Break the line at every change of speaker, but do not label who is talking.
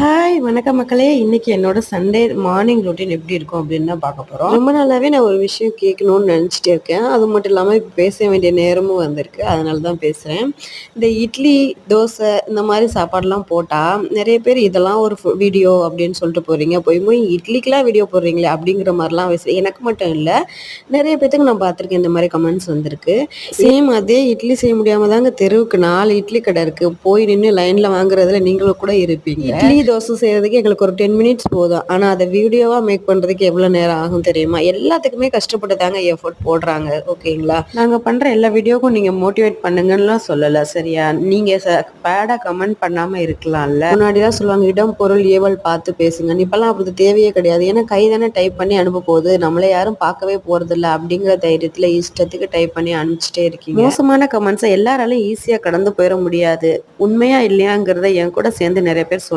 Hi வணக்கம் மக்களே. இன்னைக்கு என்னோட சண்டே மார்னிங் ரொட்டீன் எப்படி இருக்கும் அப்படின்னு தான் பார்க்க போகிறோம். ரொம்ப நாளாவே நான் ஒரு விஷயம் கேட்கணும்னு நினச்சிட்டே இருக்கேன். அது மட்டும் இல்லாமல் இப்போ பேச வேண்டிய நேரமும் வந்திருக்கு. அதனால தான் பேசுகிறேன். இந்த இட்லி, தோசை இந்த மாதிரி சாப்பாடுலாம் போட்டால் நிறைய பேர் இதெல்லாம் ஒரு வீடியோ அப்படின்னு சொல்லிட்டு போகிறீங்க. போய் போய் இட்லிக்கெலாம் வீடியோ போடுறீங்களே அப்படிங்கிற மாதிரிலாம் எனக்கு மட்டும் இல்லை, நிறைய பேத்துக்கு நான் பார்த்துருக்கேன். இந்த மாதிரி கமெண்ட்ஸ் வந்திருக்கு. சேம் அதே இட்லி செய்ய முடியாமல் தாங்க தெருவுக்கு 4 இட்லி கடை இருக்குது. போய் நின்று லைனில் வாங்குறதுல நீங்களும் கூட இருப்பீங்க. இட்லி தோசை செய்யறதுக்கு எங்களுக்கு ஒரு 10 மினிட்ஸ் போதும். ஆனா அதை வீடியோவா மேக் பண்றதுக்கு எவ்வளவு நேரம் ஆகும் தெரியுமா? எல்லாத்துக்குமே கஷ்டப்பட்டு தாங்க எஃபோர்ட் போடுறாங்க. ஓகேங்களா? நாங்க பண்ற எல்லா வீடியோக்கும் நீங்க மோட்டிவேட் பண்ணுங்கன்னு சொல்லல, சரியா? நீங்க பேடா கமெண்ட் பண்ணாம இருக்கலாம்ல. முன்னாடிதான் சொல்லுவாங்க, இடம் பொருள் ஏவல் பார்த்து பேசுங்க. இப்பெல்லாம் அப்படி தேவையே கிடையாது. ஏன்னா கை தானே டைப் பண்ணி அனுப்ப போகுது, நம்மளை யாரும் பார்க்கவே போறது இல்லை அப்படிங்கிற தைரியத்துல இஷ்டத்துக்கு டைப் பண்ணி அனுப்பிச்சிட்டே இருக்கீங்க. மோசமான கமெண்ட்ஸை எல்லாராலையும் ஈஸியா கடந்து போயிட முடியாது. உண்மையா இல்லையாங்கிறத என் கூட சேர்ந்து நிறைய பேர் சொல்ல